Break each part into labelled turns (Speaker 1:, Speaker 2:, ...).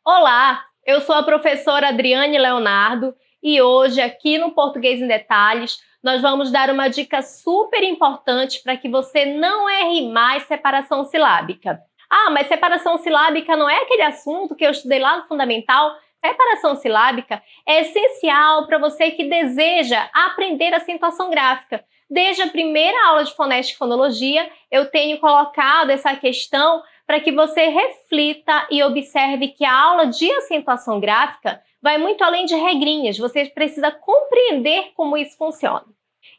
Speaker 1: Olá, eu sou a professora Adriane Leonardo e hoje, aqui no Português em Detalhes, nós vamos dar uma dica super importante para que você não erre mais separação silábica. Ah, mas separação silábica não é aquele assunto que eu estudei lá no Fundamental? Separação silábica é essencial para você que deseja aprender acentuação gráfica. Desde a primeira aula de fonética e fonologia, eu tenho colocado essa questão para que você reflita e observe que a aula de acentuação gráfica vai muito além de regrinhas, você precisa compreender como isso funciona.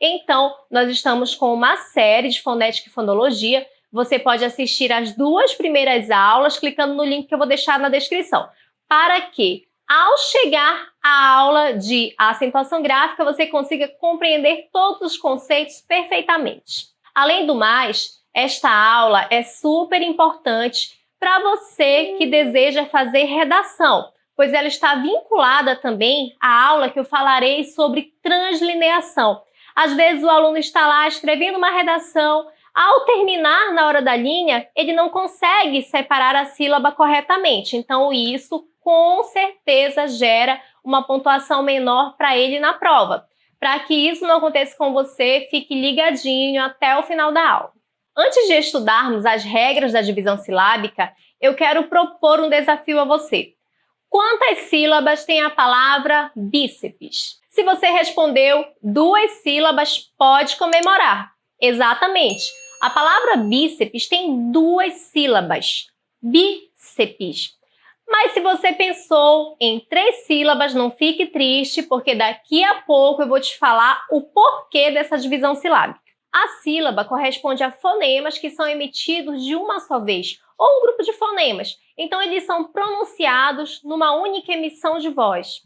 Speaker 1: Então, nós estamos com uma série de fonética e fonologia. Você pode assistir as duas primeiras aulas clicando no link que eu vou deixar na descrição, para que, ao chegar à aula de acentuação gráfica, você consiga compreender todos os conceitos perfeitamente. Além do mais, esta aula é super importante para você que deseja fazer redação, pois ela está vinculada também à aula que eu falarei sobre translineação. Às vezes o aluno está lá escrevendo uma redação, ao terminar na hora da linha, ele não consegue separar a sílaba corretamente, então isso com certeza gera uma pontuação menor para ele na prova. Para que isso não aconteça com você, fique ligadinho até o final da aula. Antes de estudarmos as regras da divisão silábica, eu quero propor um desafio a você. Quantas sílabas tem a palavra bíceps? Se você respondeu 2 sílabas, pode comemorar. Exatamente. A palavra bíceps tem 2 sílabas. Bíceps. Mas se você pensou em 3 sílabas, não fique triste, porque daqui a pouco eu vou te falar o porquê dessa divisão silábica. A sílaba corresponde a fonemas que são emitidos de uma só vez, ou um grupo de fonemas. Então, eles são pronunciados numa única emissão de voz.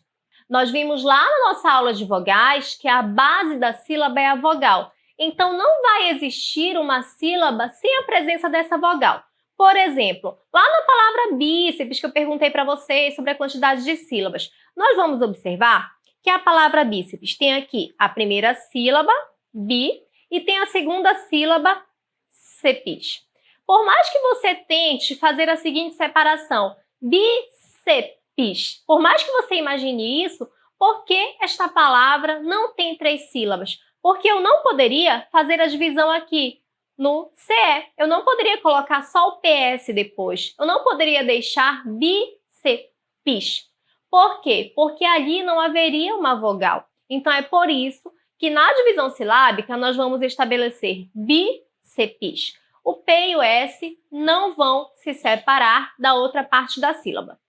Speaker 1: Nós vimos lá na nossa aula de vogais que a base da sílaba é a vogal. Então, não vai existir uma sílaba sem a presença dessa vogal. Por exemplo, lá na palavra bíceps, que eu perguntei para vocês sobre a quantidade de sílabas, nós vamos observar que a palavra bíceps tem aqui a primeira sílaba, bi, e tem a segunda sílaba, cepis. Por mais que você tente fazer a seguinte separação, bicepis, por mais que você imagine isso, por que esta palavra não tem 3 sílabas? Porque eu não poderia fazer a divisão aqui no CE. Eu não poderia colocar só o PS depois. Eu não poderia deixar bicepis. Por quê? Porque ali não haveria uma vogal. Então, é por isso que na divisão silábica nós vamos estabelecer bíceps. O P e o S não vão se separar da outra parte da sílaba.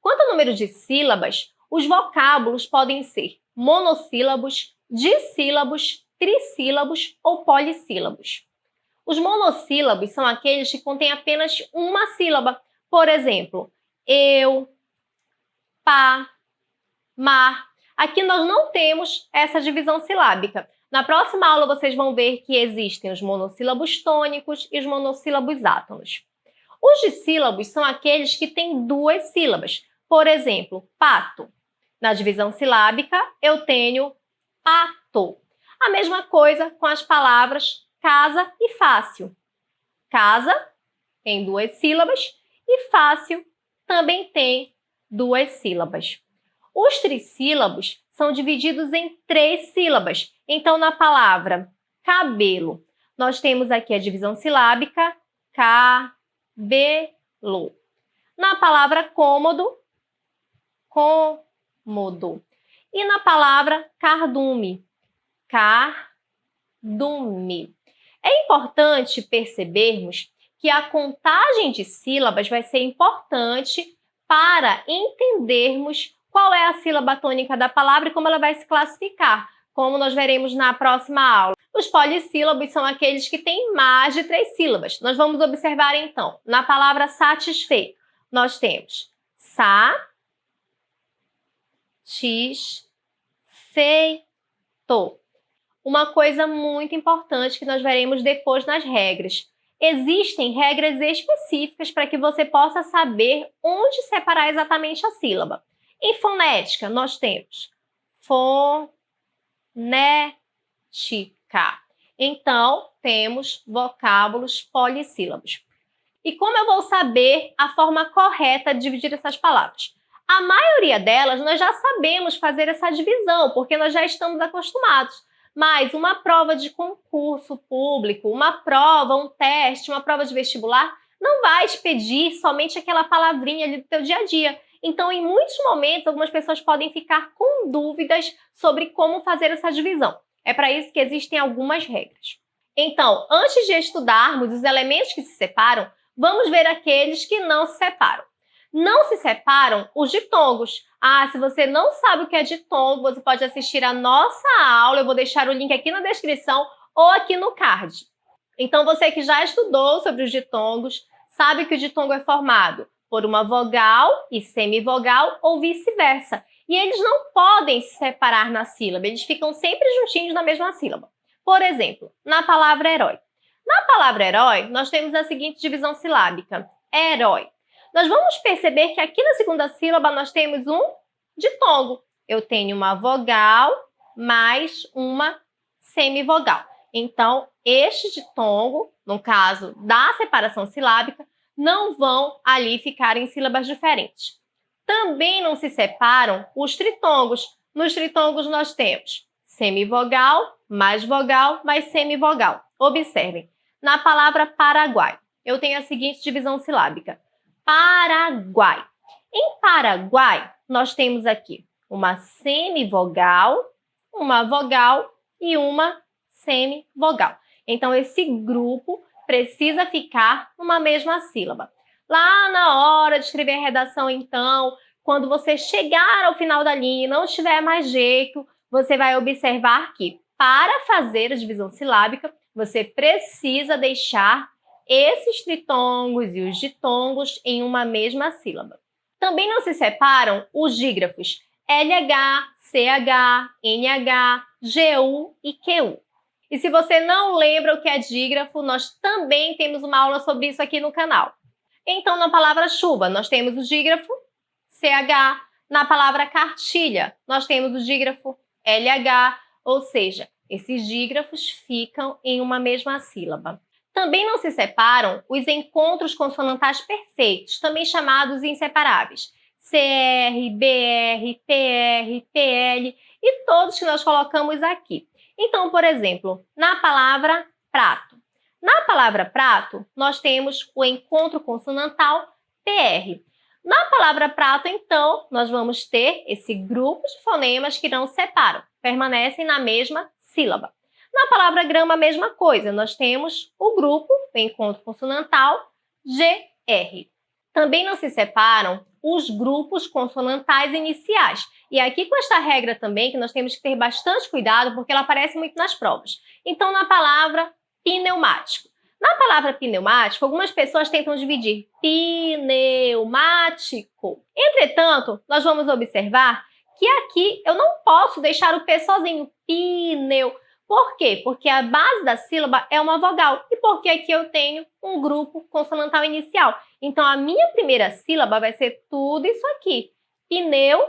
Speaker 1: Quanto ao número de sílabas, os vocábulos podem ser monossílabos, dissílabos, trissílabos ou polissílabos. Os monossílabos são aqueles que contêm apenas uma sílaba. Por exemplo, eu, pá, mar. Aqui nós não temos essa divisão silábica. Na próxima aula vocês vão ver que existem os monossílabos tônicos e os monossílabos átonos. Os dissílabos são aqueles que têm 2 sílabas. Por exemplo, pato. Na divisão silábica eu tenho pato. A mesma coisa com as palavras casa e fácil. Casa tem 2 sílabas e fácil também tem 2 sílabas. Os trissílabos são divididos em 3 sílabas. Então, na palavra cabelo, nós temos aqui a divisão silábica cabelo. Na palavra cômodo, cômodo. E na palavra cardume, cardume. É importante percebermos que a contagem de sílabas vai ser importante para entendermos qual é a sílaba tônica da palavra e como ela vai se classificar, como nós veremos na próxima aula. Os polissílabos são aqueles que têm mais de 3 sílabas. Nós vamos observar, então, na palavra satisfeito, nós temos feito. Uma coisa muito importante que nós veremos depois nas regras. Existem regras específicas para que você possa saber onde separar exatamente a sílaba. Em fonética, nós temos fonética. Então, temos vocábulos polissílabos. E como eu vou saber a forma correta de dividir essas palavras? A maioria delas nós já sabemos fazer essa divisão, porque nós já estamos acostumados. Mas uma prova de concurso público, uma prova, um teste, uma prova de vestibular, não vai te pedir somente aquela palavrinha ali do teu dia a dia. Então, em muitos momentos, algumas pessoas podem ficar com dúvidas sobre como fazer essa divisão. É para isso que existem algumas regras. Então, antes de estudarmos os elementos que se separam, vamos ver aqueles que não se separam. Não se separam os ditongos. Se você não sabe o que é ditongo, você pode assistir a nossa aula, eu vou deixar o link aqui na descrição ou aqui no card. Então, você que já estudou sobre os ditongos, sabe que o ditongo é formado por uma vogal e semivogal ou vice-versa. E eles não podem se separar na sílaba, eles ficam sempre juntinhos na mesma sílaba. Por exemplo, na palavra herói. Na palavra herói, nós temos a seguinte divisão silábica: herói. Nós vamos perceber que aqui na segunda sílaba nós temos um ditongo. Eu tenho uma vogal mais uma semivogal. Então, este ditongo, no caso da separação silábica, não vão ali ficar em sílabas diferentes. Também não se separam os tritongos. Nos tritongos nós temos semivogal, mais semivogal. Observem, na palavra Paraguai, eu tenho a seguinte divisão silábica: Paraguai. Em Paraguai, nós temos aqui uma semivogal, uma vogal e uma semivogal. Então, esse grupo precisa ficar numa mesma sílaba. Lá na hora de escrever a redação, então, quando você chegar ao final da linha e não tiver mais jeito, você vai observar que, para fazer a divisão silábica, você precisa deixar esses tritongos e os ditongos em uma mesma sílaba. Também não se separam os dígrafos LH, CH, NH, GU e QU. E se você não lembra o que é dígrafo, nós também temos uma aula sobre isso aqui no canal. Então, na palavra chuva, nós temos o dígrafo CH. Na palavra cartilha, nós temos o dígrafo LH, ou seja, esses dígrafos ficam em uma mesma sílaba. Também não se separam os encontros consonantais perfeitos, também chamados inseparáveis. CR, BR, PR, PL e todos que nós colocamos aqui. Então, por exemplo, na palavra prato. Na palavra prato, nós temos o encontro consonantal PR. Na palavra prato, então, nós vamos ter esse grupo de fonemas que não se separam, permanecem na mesma sílaba. Na palavra grama, a mesma coisa, nós temos o grupo, o encontro consonantal, GR. Também não se separam os grupos consonantais iniciais. E aqui com esta regra também, que nós temos que ter bastante cuidado, porque ela aparece muito nas provas. Então, na palavra pneumático. Na palavra pneumático, algumas pessoas tentam dividir pneumático. Entretanto, nós vamos observar que aqui eu não posso deixar o P sozinho, pneu. Por quê? Porque a base da sílaba é uma vogal e porque aqui eu tenho um grupo consonantal inicial. Então, a minha primeira sílaba vai ser tudo isso aqui. Pneu,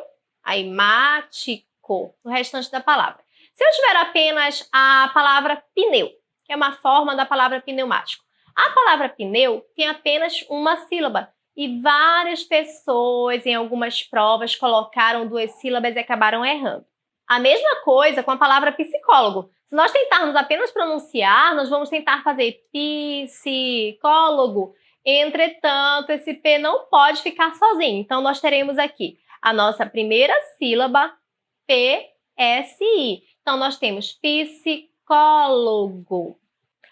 Speaker 1: aí mático, o restante da palavra. Se eu tiver apenas a palavra pneu, que é uma forma da palavra pneumático, a palavra pneu tem apenas uma sílaba. E várias pessoas em algumas provas colocaram duas sílabas e acabaram errando. A mesma coisa com a palavra psicólogo. Se nós tentarmos apenas pronunciar, nós vamos tentar fazer psicólogo. Entretanto, esse P não pode ficar sozinho. Então, nós teremos aqui a nossa primeira sílaba, PSI. Então, nós temos psicólogo.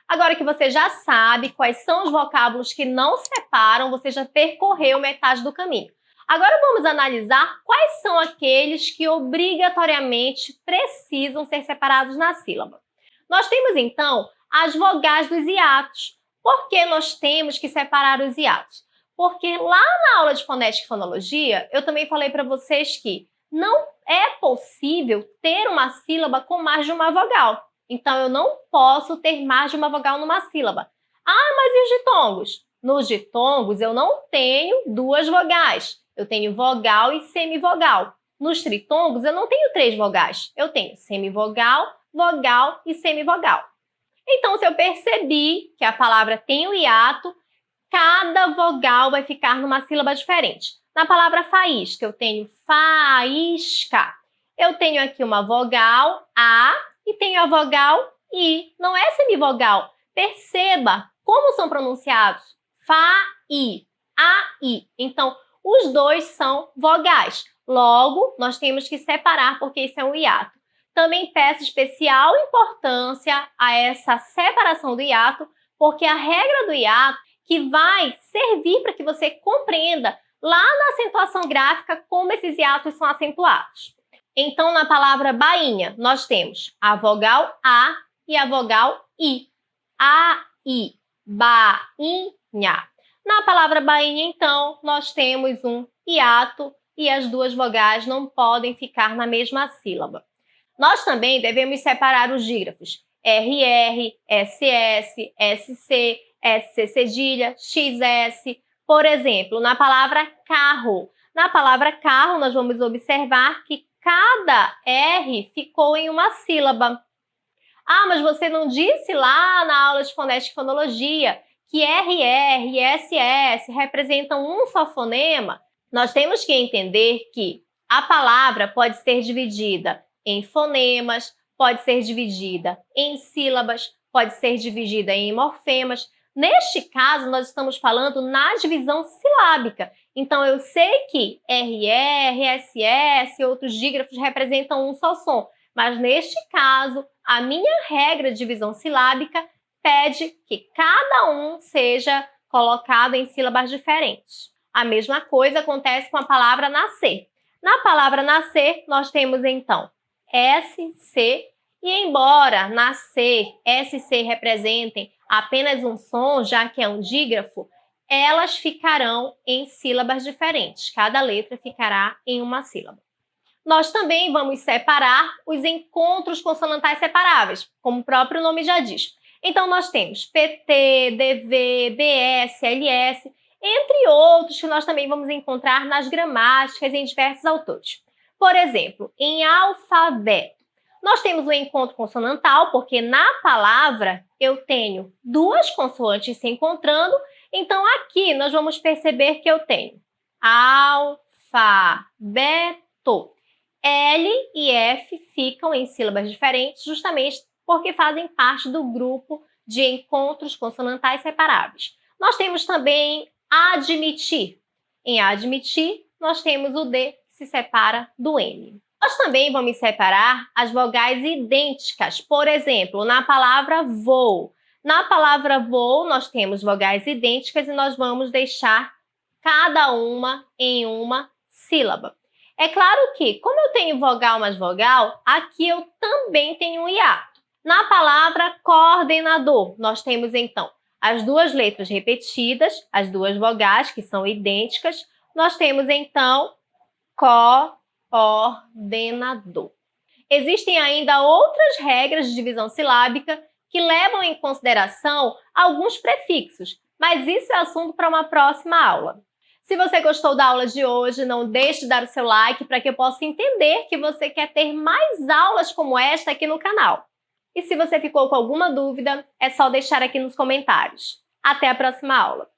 Speaker 1: Agora que você já sabe quais são os vocábulos que não separam, você já percorreu metade do caminho. Agora vamos analisar quais são aqueles que obrigatoriamente precisam ser separados na sílaba. Nós temos, então, as vogais dos hiatos. Por que nós temos que separar os hiatos? Porque lá na aula de fonética e fonologia, eu também falei para vocês que não é possível ter uma sílaba com mais de uma vogal. Então, eu não posso ter mais de uma vogal numa sílaba. Mas e os ditongos? Nos ditongos, eu não tenho duas vogais. Eu tenho vogal e semivogal. Nos tritongos, eu não tenho três vogais. Eu tenho semivogal, vogal e semivogal. Então, se eu percebi que a palavra tem o hiato, cada vogal vai ficar numa sílaba diferente. Na palavra faísca, eu tenho faísca. Eu tenho aqui uma vogal A e tenho a vogal I. Não é semivogal. Perceba como são pronunciados. Fa-I, A-I. Então, os dois são vogais. Logo, nós temos que separar porque isso é um hiato. Também peço especial importância a essa separação do hiato, porque a regra do hiato que vai servir para que você compreenda lá na acentuação gráfica como esses hiatos são acentuados. Então, na palavra bainha, nós temos a vogal A e a vogal I. A-I, bainha. Na palavra bainha, então, nós temos um hiato e as duas vogais não podem ficar na mesma sílaba. Nós também devemos separar os dígrafos RR, SS, SC, SC cedilha, XS. Por exemplo, na palavra carro. Na palavra carro, nós vamos observar que cada R ficou em uma sílaba. Ah, mas você não disse lá na aula de fonética e fonologia que RR e SS representam um só fonema? Nós temos que entender que a palavra pode ser dividida em fonemas, pode ser dividida em sílabas, pode ser dividida em morfemas. Neste caso, nós estamos falando na divisão silábica. Então, eu sei que RR, SS e outros dígrafos representam um só som, mas neste caso, a minha regra de divisão silábica pede que cada um seja colocado em sílabas diferentes. A mesma coisa acontece com a palavra nascer. Na palavra nascer, nós temos então SC, e embora nascer, SC representem apenas um som, já que é um dígrafo, elas ficarão em sílabas diferentes. Cada letra ficará em uma sílaba. Nós também vamos separar os encontros consonantais separáveis, como o próprio nome já diz. Então, nós temos PT, DV, BS, LS, entre outros que nós também vamos encontrar nas gramáticas em diversos autores. Por exemplo, em alfabeto, nós temos o encontro consonantal, porque na palavra eu tenho duas consoantes se encontrando, então aqui nós vamos perceber que eu tenho alfabeto. L e F ficam em sílabas diferentes, justamente porque fazem parte do grupo de encontros consonantais separáveis. Nós temos também admitir. Em admitir, nós temos o D que se separa do N. Nós também vamos separar as vogais idênticas. Por exemplo, na palavra vou. Na palavra vou, nós temos vogais idênticas e nós vamos deixar cada uma em uma sílaba. É claro que, como eu tenho vogal mais vogal, aqui eu também tenho um hiato. Na palavra coordenador, nós temos então as duas letras repetidas, as duas vogais que são idênticas. Nós temos então coordenador. Existem ainda outras regras de divisão silábica que levam em consideração alguns prefixos, mas isso é assunto para uma próxima aula. Se você gostou da aula de hoje, não deixe de dar o seu like para que eu possa entender que você quer ter mais aulas como esta aqui no canal. E se você ficou com alguma dúvida, é só deixar aqui nos comentários. Até a próxima aula!